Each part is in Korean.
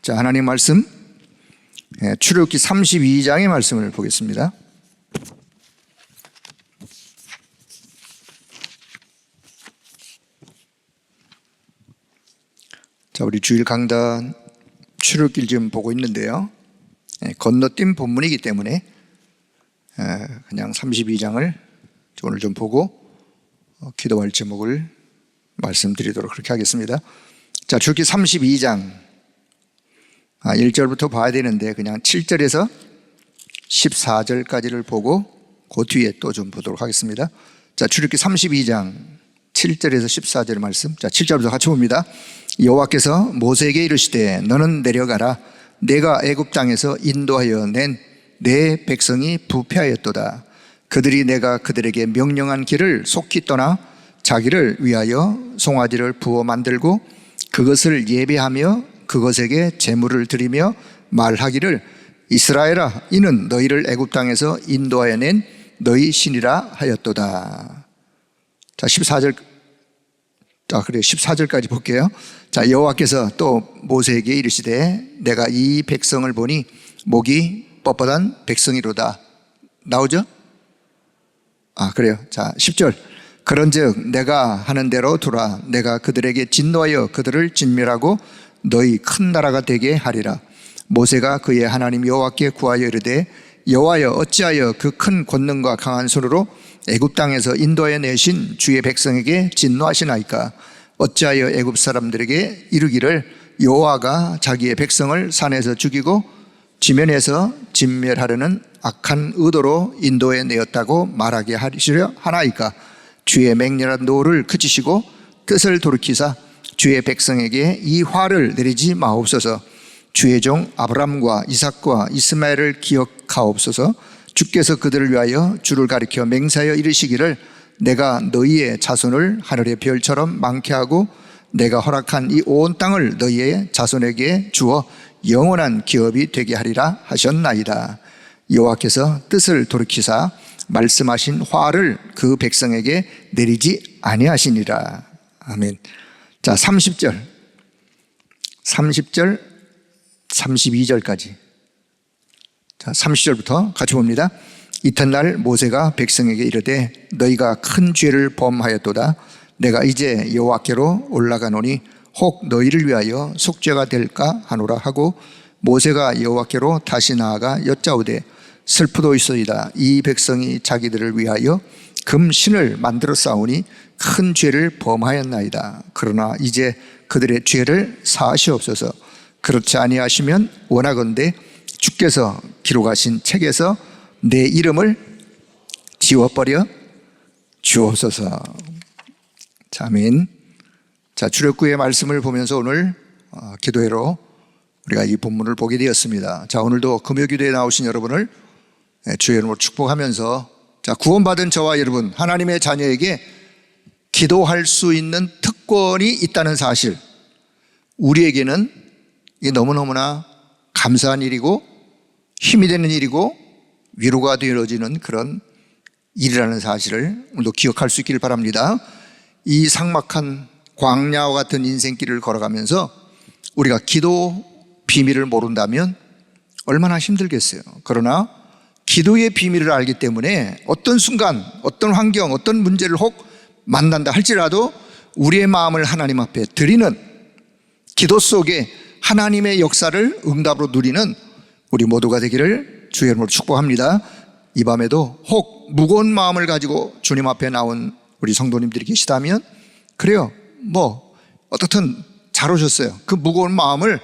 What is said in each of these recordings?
자, 하나님 말씀 출애굽기 32장의 말씀을 보겠습니다. 자, 우리 주일 강단 출애굽기를 지금 보고 있는데요. 건너뛴 본문이기 때문에 그냥 32장을 오늘 좀 보고 기도할 제목을 말씀드리도록 그렇게 하겠습니다. 자, 출애굽기 32장 1절부터 봐야 되는데 그냥 7절에서 14절까지를 보고 그 뒤에 또 좀 보도록 하겠습니다. 자, 출애굽기 32장 7절에서 14절 말씀. 자, 7절부터 같이 봅니다. 여호와께서 모세에게 이르시되 너는 내려가라. 내가 애굽 땅에서 인도하여 낸 내 백성이 부패하였도다. 그들이 내가 그들에게 명령한 길을 속히 떠나 자기를 위하여 송아지를 부어 만들고 그것을 예배하며 그것에게 제물을 드리며 말하기를 이스라엘아, 이는 너희를 애굽 땅에서 인도하여 낸 너희 신이라 하였도다. 자, 14절. 자, 그래 14절까지 볼게요. 자, 여호와께서 또 모세에게 이르시되 내가 이 백성을 보니 목이 뻣뻣한 백성이로다. 나오죠? 그래요. 자, 10절. 그런즉 내가 하는 대로 두라. 내가 그들에게 진노하여 그들을 진멸하고 너희 큰 나라가 되게 하리라. 모세가 그의 하나님 여호와께 구하여 이르되 여호와여, 어찌하여 그 큰 권능과 강한 손으로 애굽 땅에서 인도하여 내신 주의 백성에게 진노하시나이까? 어찌하여 애굽 사람들에게 이르기를 여호와가 자기의 백성을 산에서 죽이고 지면에서 진멸하려는 악한 의도로 인도해 내었다고 말하게 하시려 하나이까? 주의 맹렬한 노를 그치시고 뜻을 돌이키사 주의 백성에게 이 화를 내리지 마옵소서. 주의 종 아브람과 이삭과 이스마엘을 기억하옵소서. 주께서 그들을 위하여 주를 가리켜 맹세하여 이르시기를 내가 너희의 자손을 하늘의 별처럼 많게 하고 내가 허락한 이 온 땅을 너희의 자손에게 주어 영원한 기업이 되게 하리라 하셨나이다. 여호와께서 뜻을 돌이키사 말씀하신 화를 그 백성에게 내리지 아니하시니라. 아멘. 자, 30절 32절까지. 자, 30절부터 같이 봅니다. 이튿날 모세가 백성에게 이르되 너희가 큰 죄를 범하였도다. 내가 이제 여호와께로 올라가노니 혹 너희를 위하여 속죄가 될까 하노라 하고 모세가 여호와께로 다시 나아가 여짜오되 슬프도이소이다. 이 백성이 자기들을 위하여 금신을 만들어 싸우니 큰 죄를 범하였나이다. 그러나 이제 그들의 죄를 사하시옵소서. 그렇지 아니하시면 원하건대 주께서 기록하신 책에서 내 이름을 지워버려 주옵소서. 아멘. 자, 출애굽기의 말씀을 보면서 오늘 기도회로 우리가 이 본문을 보게 되었습니다. 자, 오늘도 금요기도에 나오신 여러분을 주의 이름으로 축복하면서, 자, 구원받은 저와 여러분, 하나님의 자녀에게 기도할 수 있는 특권이 있다는 사실, 우리에게는 이게 너무너무나 감사한 일이고 힘이 되는 일이고 위로가 되어지는 그런 일이라는 사실을 오늘도 기억할 수 있기를 바랍니다. 이 삭막한 광야와 같은 인생길을 걸어가면서 우리가 기도 비밀을 모른다면 얼마나 힘들겠어요. 그러나 기도의 비밀을 알기 때문에 어떤 순간, 어떤 환경, 어떤 문제를 혹 만난다 할지라도 우리의 마음을 하나님 앞에 드리는, 기도 속에 하나님의 역사를 응답으로 누리는 우리 모두가 되기를 주의 이름으로 축복합니다. 이 밤에도 혹 무거운 마음을 가지고 주님 앞에 나온 우리 성도님들이 계시다면, 그래요, 어떻든 잘 오셨어요. 그 무거운 마음을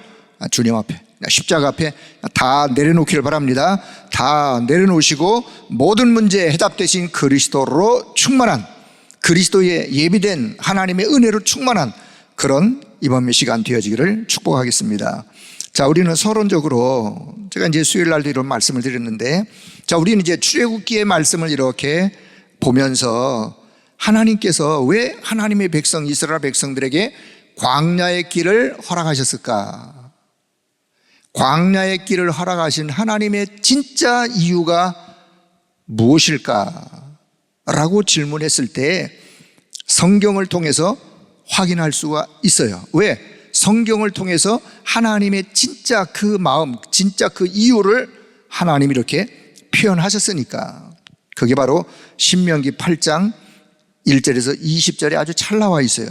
주님 앞에, 십자가 앞에 다 내려놓기를 바랍니다. 다 내려놓으시고 모든 문제에 해답되신 그리스도로 충만한, 그리스도의 예비된 하나님의 은혜로 충만한 그런 이번 시간 되어지기를 축복하겠습니다. 자, 우리는 서론적으로, 제가 이제 수요일 날도 이런 말씀을 드렸는데, 자, 우리는 이제 출애굽기의 말씀을 이렇게 보면서 하나님께서 왜 하나님의 백성, 이스라엘 백성들에게 광야의 길을 허락하셨을까? 광야의 길을 허락하신 하나님의 진짜 이유가 무엇일까? 라고 질문했을 때 성경을 통해서 확인할 수가 있어요. 왜? 성경을 통해서 하나님의 진짜 그 마음, 진짜 그 이유를 하나님이 이렇게 표현하셨으니까. 그게 바로 신명기 8장 1절에서 20절에 아주 잘 나와 있어요.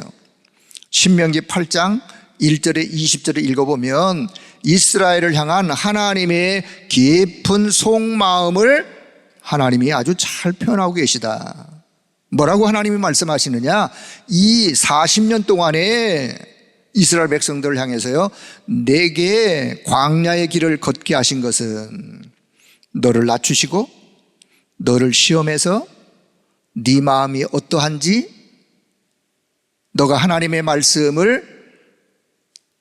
신명기 8장 1절에 20절을 읽어보면 이스라엘을 향한 하나님의 깊은 속마음을 하나님이 아주 잘 표현하고 계시다. 뭐라고 하나님이 말씀하시느냐? 이 40년 동안에 이스라엘 백성들을 향해서요, 내게 광야의 길을 걷게 하신 것은 너를 낮추시고 너를 시험해서 네 마음이 어떠한지, 너가 하나님의 말씀을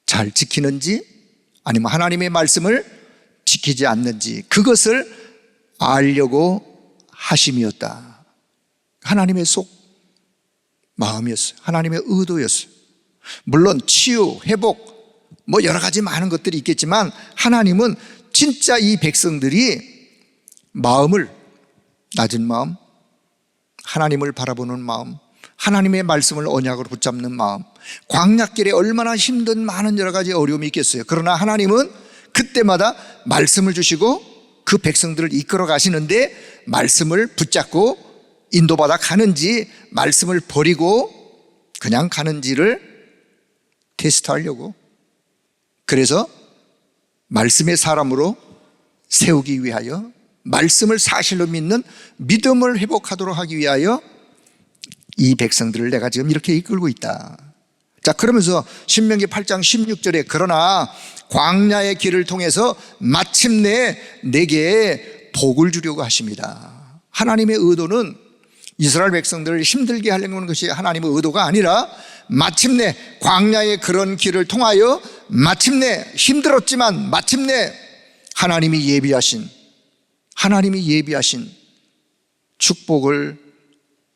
잘 지키는지 아니면 하나님의 말씀을 지키지 않는지, 그것을 알려고 하심이었다. 하나님의 속 마음이었어요. 하나님의 의도였어요. 물론 치유, 회복, 뭐 여러 가지 많은 것들이 있겠지만 하나님은 진짜 이 백성들이 마음을, 낮은 마음, 하나님을 바라보는 마음, 하나님의 말씀을 언약으로 붙잡는 마음, 광야길에 얼마나 힘든 많은 여러 가지 어려움이 있겠어요. 그러나 하나님은 그때마다 말씀을 주시고 그 백성들을 이끌어 가시는데, 말씀을 붙잡고 인도받아 가는지 말씀을 버리고 그냥 가는지를 테스트하려고, 그래서 말씀의 사람으로 세우기 위하여, 말씀을 사실로 믿는 믿음을 회복하도록 하기 위하여 이 백성들을 내가 지금 이렇게 이끌고 있다. 자, 그러면서 신명기 8장 16절에 그러나 광야의 길을 통해서 마침내 내게 복을 주려고 하십니다. 하나님의 의도는 이스라엘 백성들을 힘들게 하려는 것이 하나님의 의도가 아니라, 마침내 광야의 그런 길을 통하여 마침내 힘들었지만 마침내 하나님이 예비하신 축복을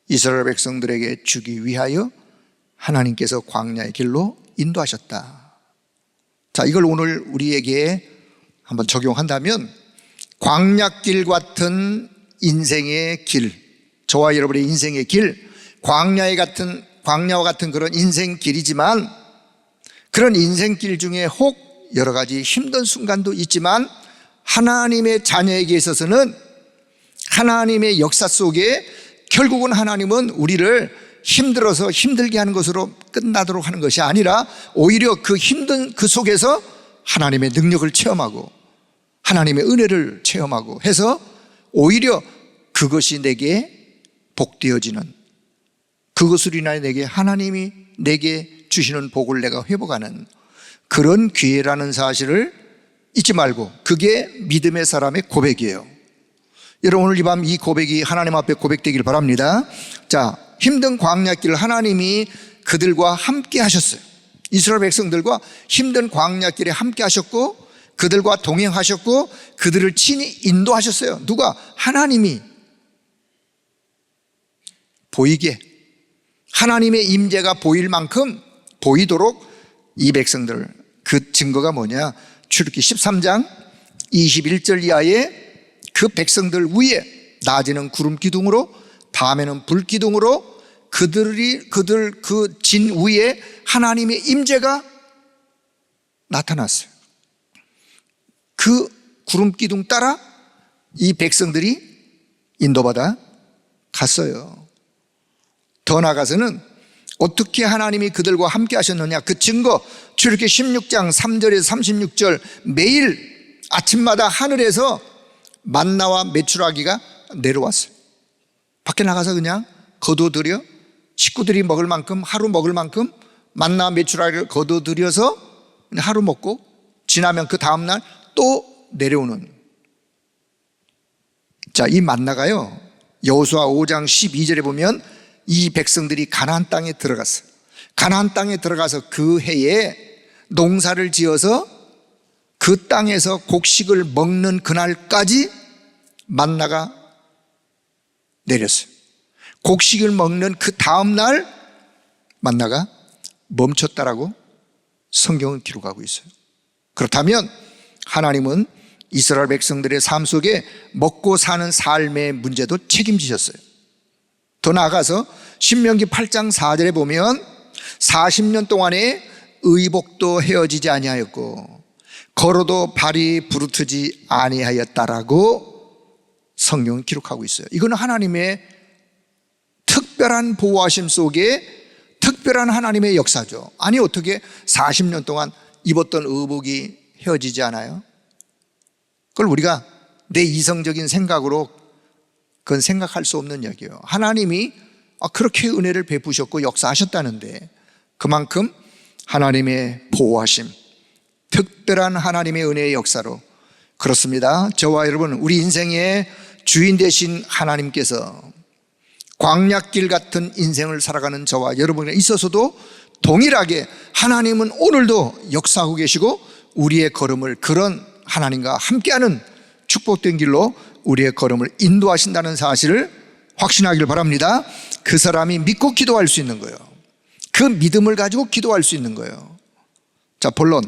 이스라엘 백성들에게 주기 위하여 하나님께서 광야의 길로 인도하셨다. 자, 이걸 오늘 우리에게 한번 적용한다면, 광야길 같은 인생의 길, 저와 여러분의 인생의 길, 광야와 같은 그런 인생길이지만, 그런 인생길 중에 혹 여러 가지 힘든 순간도 있지만 하나님의 자녀에게 있어서는 하나님의 역사 속에 결국은 하나님은 우리를 힘들어서 힘들게 하는 것으로 끝나도록 하는 것이 아니라, 오히려 그 힘든 그 속에서 하나님의 능력을 체험하고 하나님의 은혜를 체험하고 해서 오히려 그것이 내게 복되어지는, 그것으로 인하여 하나님이 내게 주시는 복을 내가 회복하는 그런 기회라는 사실을 잊지 말고, 그게 믿음의 사람의 고백이에요. 여러분, 오늘 이 밤 이 고백이 하나님 앞에 고백되길 바랍니다. 자, 힘든 광야길을 하나님이 그들과 함께 하셨어요. 이스라엘 백성들과 힘든 광야길에 함께 하셨고, 그들과 동행하셨고, 그들을 친히 인도하셨어요. 누가? 하나님이 보이게, 하나님의 임재가 보일 만큼 보이도록 이 백성들, 그 증거가 뭐냐? 출애굽기 13장 21절 이하에 그 백성들 위에 낮에는 구름 기둥으로 밤에는 불 기둥으로 그들 그 진 위에 하나님의 임재가 나타났어요. 그 구름 기둥 따라 이 백성들이 인도받아 갔어요. 더 나아가서는 어떻게 하나님이 그들과 함께 하셨느냐, 그 증거, 출애굽기 16장 3절에서 36절, 매일 아침마다 하늘에서 만나와 메추라기가 내려왔어요. 밖에 나가서 그냥 거둬들여 식구들이 먹을 만큼, 하루 먹을 만큼 만나와 메추라기를 거둬들여서 하루 먹고 지나면 그 다음날 또 내려오는. 자, 이 만나가요, 여호수아 5장 12절에 보면 이 백성들이 가나안 땅에 들어갔어요. 가나안 땅에 들어가서 그 해에 농사를 지어서 그 땅에서 곡식을 먹는 그날까지 만나가 내렸어요. 곡식을 먹는 그 다음날 만나가 멈췄다라고 성경은 기록하고 있어요. 그렇다면 하나님은 이스라엘 백성들의 삶 속에 먹고 사는 삶의 문제도 책임지셨어요. 더 나아가서 신명기 8장 4절에 보면 40년 동안에 의복도 헤어지지 아니하였고 걸어도 발이 부르트지 아니하였다라고 성경은 기록하고 있어요. 이거는 하나님의 특별한 보호하심 속에 특별한 하나님의 역사죠. 아니 어떻게 40년 동안 입었던 의복이 헤어지지 않아요? 그걸 우리가 내 이성적인 생각으로 그건 생각할 수 없는 얘기예요. 하나님이 그렇게 은혜를 베푸셨고 역사하셨다는데 그만큼 하나님의 보호하심, 특별한 하나님의 은혜의 역사로 그렇습니다. 저와 여러분, 우리 인생의 주인 되신 하나님께서 광야길 같은 인생을 살아가는 저와 여러분에 있어서도 동일하게 하나님은 오늘도 역사하고 계시고 우리의 걸음을 그런 하나님과 함께하는 축복된 길로 우리의 걸음을 인도하신다는 사실을 확신하길 바랍니다. 그 사람이 믿고 기도할 수 있는 거예요. 그 믿음을 가지고 기도할 수 있는 거예요. 자, 본론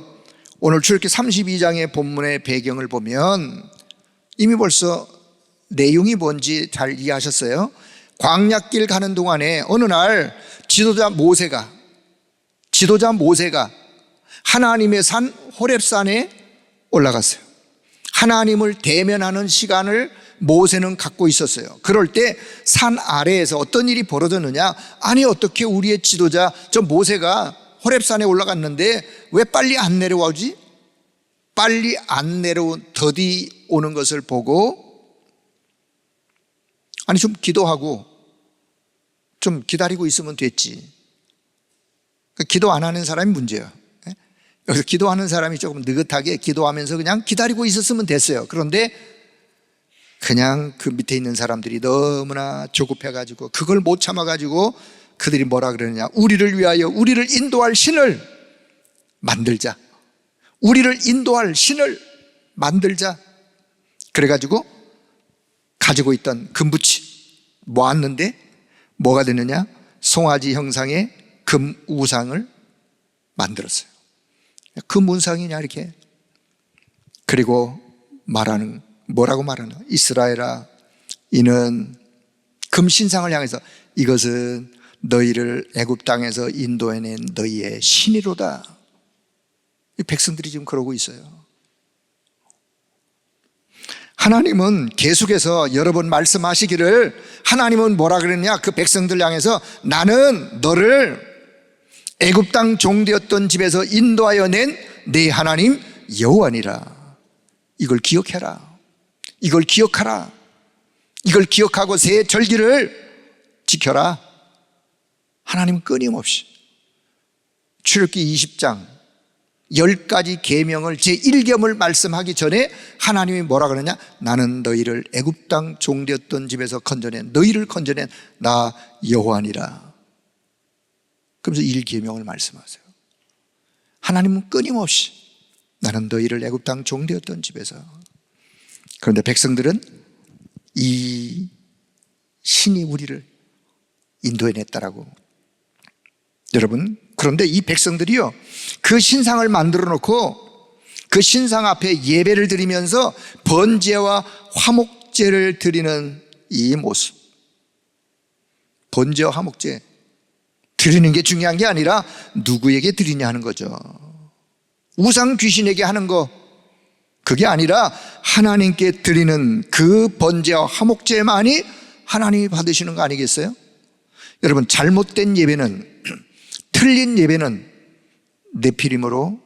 오늘 출애굽기 32장의 본문의 배경을 보면 이미 벌써 내용이 뭔지 잘 이해하셨어요? 광야길 가는 동안에 어느 날 지도자 모세가 하나님의 산 호렙산에 올라갔어요. 하나님을 대면하는 시간을 모세는 갖고 있었어요. 그럴 때 산 아래에서 어떤 일이 벌어졌느냐? 아니 어떻게 우리의 지도자 저 모세가 호렙산에 올라갔는데 왜 빨리 안 내려오지? 빨리 안 내려온 더디 오는 것을 보고 아니 좀 기도하고 좀 기다리고 있으면 됐지. 기도 안 하는 사람이 문제예요. 여기서 기도하는 사람이 조금 느긋하게 기도하면서 그냥 기다리고 있었으면 됐어요. 그런데 그냥 그 밑에 있는 사람들이 너무나 조급해가지고 그걸 못 참아가지고 그들이 뭐라 그러느냐? 우리를 위하여 우리를 인도할 신을 만들자. 우리를 인도할 신을 만들자. 그래가지고 가지고 있던 금붙이 모았는데 뭐가 되느냐? 송아지 형상의 금 우상을 만들었어요. 금 우상이냐 이렇게. 그리고 뭐라고 말하나? 이스라엘아, 이는 금 신상을 향해서 이것은 너희를 애굽 땅에서 인도해낸 너희의 신이로다. 이 백성들이 지금 그러고 있어요. 하나님은 계속해서 여러 번 말씀하시기를 하나님은 뭐라 그랬냐? 그 백성들 향해서 나는 너를 애굽 땅 종되었던 집에서 인도하여 낸 네 하나님 여호와니라. 이걸 기억해라. 이걸 기억하라. 이걸 기억하고 새 절기를 지켜라. 하나님 끊임없이 출애굽기 20장 10가지 계명을 제1계명을 말씀하기 전에 하나님이 뭐라 그러냐? 나는 너희를 애굽 땅 종되었던 집에서 건져낸 너희를 건져낸 나 여호와니라. 그러면서 1계명을 말씀하세요. 하나님은 끊임없이 나는 너희를 애굽 땅 종되었던 집에서. 그런데 백성들은 이 신이 우리를 인도해냈다라고. 여러분, 그런데 이 백성들이요 그 신상을 만들어 놓고 그 신상 앞에 예배를 드리면서 번제와 화목제를 드리는 이 모습, 번제와 화목제 드리는 게 중요한 게 아니라 누구에게 드리냐 하는 거죠. 우상 귀신에게 하는 거 그게 아니라 하나님께 드리는 그 번제와 화목제만이 하나님이 받으시는 거 아니겠어요? 여러분, 잘못된 예배는 틀린 예배는 네피림으로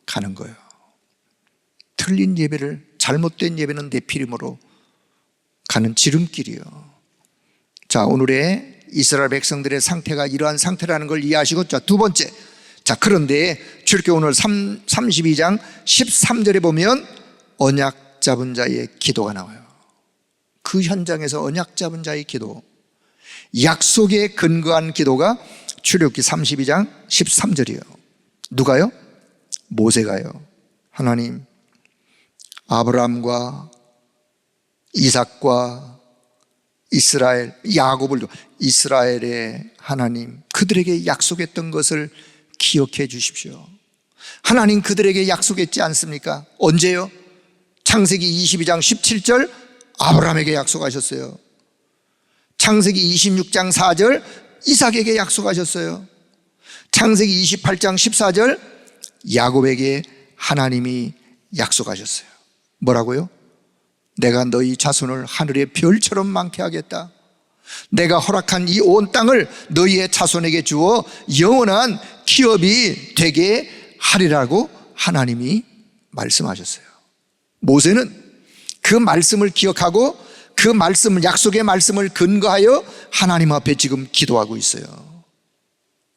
가는 거예요. 틀린 예배를, 잘못된 예배는 네피림으로 가는 지름길이에요. 자, 오늘의 이스라엘 백성들의 상태가 이러한 상태라는 걸 이해하시고, 자, 두 번째. 자, 그런데 출애굽기 오늘 32장 13절에 보면 언약 잡은 자의 기도가 나와요. 그 현장에서 언약 잡은 자의 기도, 약속에 근거한 기도가 출애굽기 32장 13절이에요. 누가요? 모세가요. 하나님, 아브라함과 이삭과 이스라엘, 야곱을 이스라엘의 하나님, 그들에게 약속했던 것을 기억해 주십시오. 하나님 그들에게 약속했지 않습니까? 언제요? 창세기 22장 17절 아브라함에게 약속하셨어요. 창세기 26장 4절 이삭에게 약속하셨어요. 창세기 28장 14절 야곱에게 하나님이 약속하셨어요. 뭐라고요? 내가 너희 자손을 하늘의 별처럼 많게 하겠다. 내가 허락한 이 온 땅을 너희의 자손에게 주어 영원한 기업이 되게 하리라고 하나님이 말씀하셨어요. 모세는 그 말씀을 기억하고 그 말씀을, 약속의 말씀을 근거하여 하나님 앞에 지금 기도하고 있어요.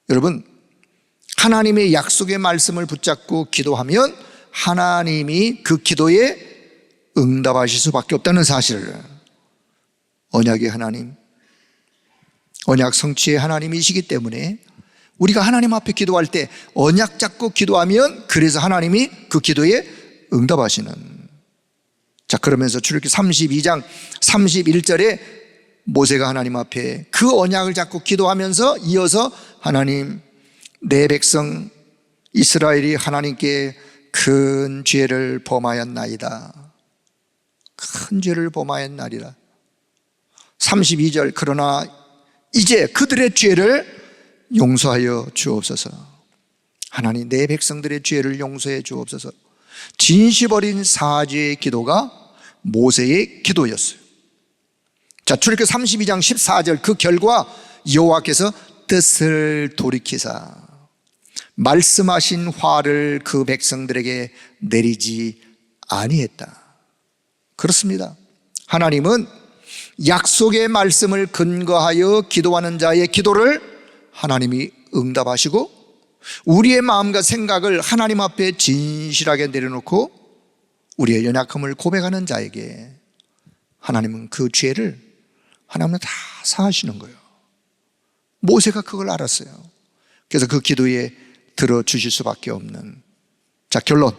여러분, 하나님의 약속의 말씀을 붙잡고 기도하면 하나님이 그 기도에 응답하실 수밖에 없다는 사실을, 언약의 하나님, 언약 성취의 하나님이시기 때문에 우리가 하나님 앞에 기도할 때 언약 잡고 기도하면 그래서 하나님이 그 기도에 응답하시는. 자, 그러면서 출애굽기 32장 31절에 모세가 하나님 앞에 그 언약을 잡고 기도하면서 이어서 하나님, 내 백성 이스라엘이 하나님께 큰 죄를 범하였나이다. 큰 죄를 범하였나이다. 32절, 그러나 이제 그들의 죄를 용서하여 주옵소서. 하나님, 내 백성들의 죄를 용서해 주옵소서. 진실 어린 사죄의 기도가 모세의 기도였어요. 자, 출애굽기 32장 14절, 그 결과 여호와께서 뜻을 돌이키사 말씀하신 화를 그 백성들에게 내리지 아니했다. 그렇습니다. 하나님은 약속의 말씀을 근거하여 기도하는 자의 기도를 하나님이 응답하시고, 우리의 마음과 생각을 하나님 앞에 진실하게 내려놓고 우리의 연약함을 고백하는 자에게 하나님은 그 죄를 하나님은 다 사하시는 거예요. 모세가 그걸 알았어요. 그래서 그 기도에 들어주실 수밖에 없는. 자, 결론,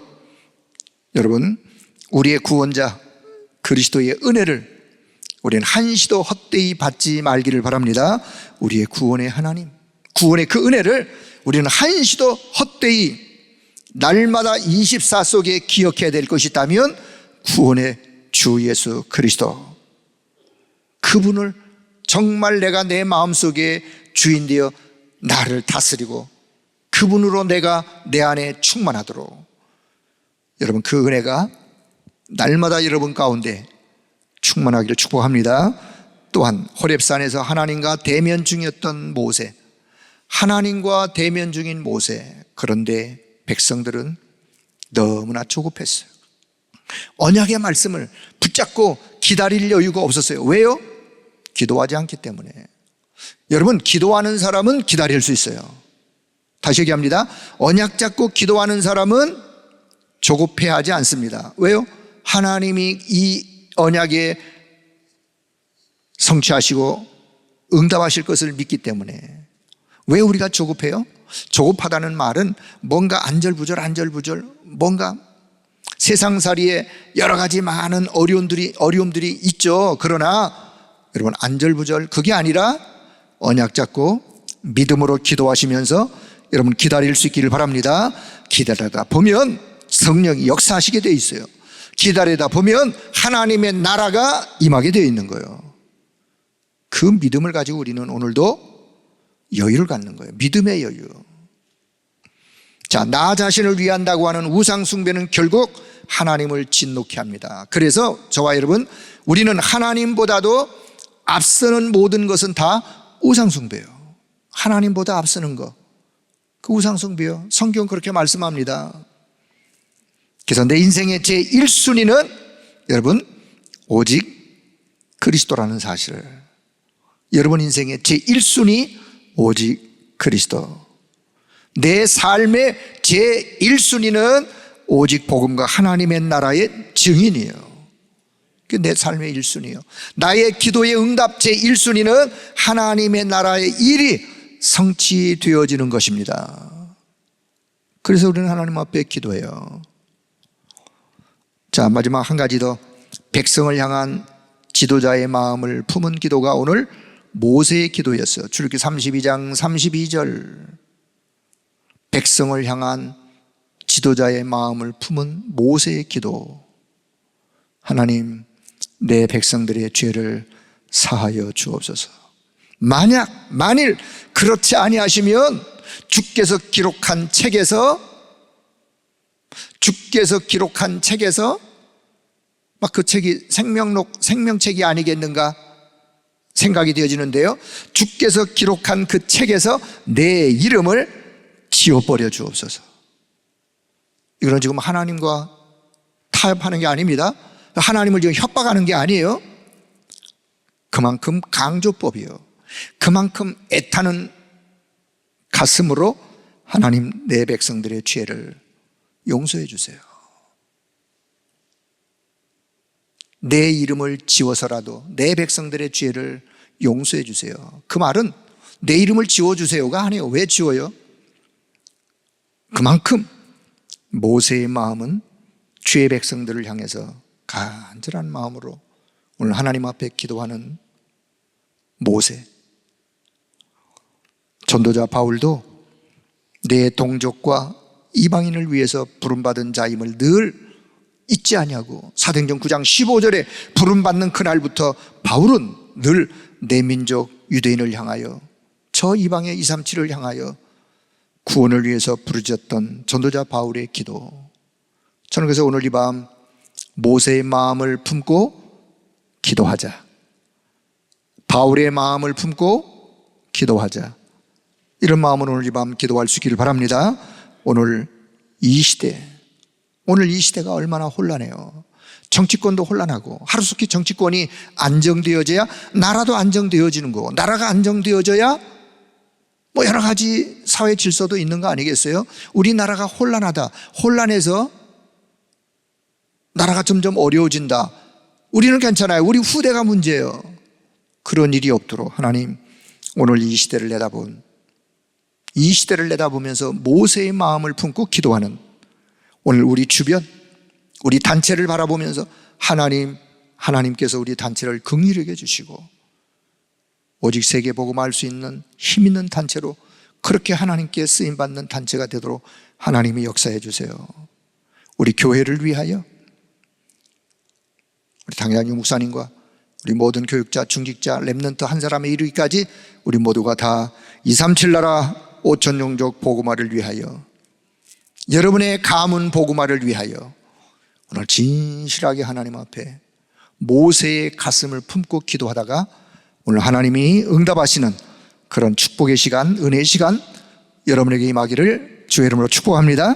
여러분, 우리의 구원자 그리스도의 은혜를 우리는 한시도 헛되이 받지 말기를 바랍니다. 우리의 구원의 하나님, 구원의 그 은혜를 우리는 한시도 헛되이 날마다 24 속에 기억해야 될 것이 있다면 구원의 주 예수 그리스도, 그분을 정말 내가 내 마음속에 주인 되어 나를 다스리고 그분으로 내가 내 안에 충만하도록, 여러분, 그 은혜가 날마다 여러분 가운데 충만하기를 축복합니다. 또한 호렙산에서 하나님과 대면 중이었던 모세, 하나님과 대면 중인 모세, 그런데 백성들은 너무나 조급했어요. 언약의 말씀을 붙잡고 기다릴 여유가 없었어요. 왜요? 기도하지 않기 때문에. 여러분, 기도하는 사람은 기다릴 수 있어요. 다시 얘기합니다. 언약 잡고 기도하는 사람은 조급해하지 않습니다. 왜요? 하나님이 이 언약에 성취하시고 응답하실 것을 믿기 때문에. 왜 우리가 조급해요? 조급하다는 말은 뭔가 안절부절 뭔가 세상살이에 여러 가지 많은 어려움들이 있죠. 그러나 여러분, 안절부절 그게 아니라 언약 잡고 믿음으로 기도하시면서 여러분 기다릴 수 있기를 바랍니다. 기다리다 보면 성령이 역사하시게 되어 있어요. 기다리다 보면 하나님의 나라가 임하게 되어 있는 거예요. 그 믿음을 가지고 우리는 오늘도 여유를 갖는 거예요. 믿음의 여유. 자, 나 자신을 위한다고 하는 우상 숭배는 결국 하나님을 진노케 합니다. 그래서 저와 여러분, 우리는 하나님보다도 앞서는 모든 것은 다 우상 숭배예요. 하나님보다 앞서는 것, 그 우상 숭배요. 성경 그렇게 말씀합니다. 그래서 내 인생의 제1순위는 여러분 오직 그리스도라는 사실을, 여러분 인생의 제1순위 오직 그리스도, 내 삶의 제1순위는 오직 복음과 하나님의 나라의 증인이에요. 그게 내 삶의 1순위예요. 나의 기도의 응답 제1순위는 하나님의 나라의 일이 성취되어지는 것입니다. 그래서 우리는 하나님 앞에 기도해요. 자, 마지막 한 가지 더, 백성을 향한 지도자의 마음을 품은 기도가 오늘 모세의 기도였어요. 출애굽기 32장 32절, 백성을 향한 지도자의 마음을 품은 모세의 기도. 하나님, 내 백성들의 죄를 사하여 주옵소서. 만일 그렇지 아니하시면 주께서 기록한 책에서 주께서 기록한 책에서 막 그 책이 생명책이 아니겠는가 생각이 되어지는데요. 주께서 기록한 그 책에서 내 이름을 지워버려 주옵소서. 이거는 지금 하나님과 타협하는 게 아닙니다. 하나님을 지금 협박하는 게 아니에요. 그만큼 강조법이요. 그만큼 애타는 가슴으로 하나님 내 백성들의 죄를 용서해 주세요. 내 이름을 지워서라도 내 백성들의 죄를 용서해 주세요. 그 말은 내 이름을 지워주세요가 아니에요. 왜 지워요? 그만큼 모세의 마음은 주의 백성들을 향해서 간절한 마음으로 오늘 하나님 앞에 기도하는 모세, 전도자 바울도 내 동족과 이방인을 위해서 부름받은 자임을 늘 잊지 아니하고 사도행전 9장 15절에 부름받는 그날부터 바울은 늘 내 민족 유대인을 향하여 저 이방의 237을 향하여 구원을 위해서 부르짖었던 전도자 바울의 기도. 저는 그래서 오늘 이 밤 모세의 마음을 품고 기도하자, 바울의 마음을 품고 기도하자, 이런 마음으로 오늘 이 밤 기도할 수 있기를 바랍니다. 오늘 이 시대가 얼마나 혼란해요. 정치권도 혼란하고 하루속히 정치권이 안정되어져야 나라도 안정되어지는 거고, 나라가 안정되어져야 뭐 여러 가지 사회 질서도 있는 거 아니겠어요? 우리나라가 혼란하다, 혼란해서 나라가 점점 어려워진다. 우리는 괜찮아요. 우리 후대가 문제예요. 그런 일이 없도록 하나님 오늘 이 시대를 내다보면서 모세의 마음을 품고 기도하는 오늘 우리 주변, 우리 단체를 바라보면서 하나님께서 우리 단체를 긍휼히 여겨 주시고 오직 세계 복음할 수 있는 힘 있는 단체로 그렇게 하나님께 쓰임받는 단체가 되도록 하나님이 역사해 주세요. 우리 교회를 위하여 우리 당장유 목사님과 우리 모든 교육자, 중직자, 렘넌트 한 사람에 이르기까지 우리 모두가 다 237 나라 5천 종족 복음화를 위하여, 여러분의 가문 복음화를 위하여 오늘 진실하게 하나님 앞에 모세의 가슴을 품고 기도하다가 오늘 하나님이 응답하시는 그런 축복의 시간, 은혜의 시간 여러분에게 임하기를 주의 이름으로 축복합니다.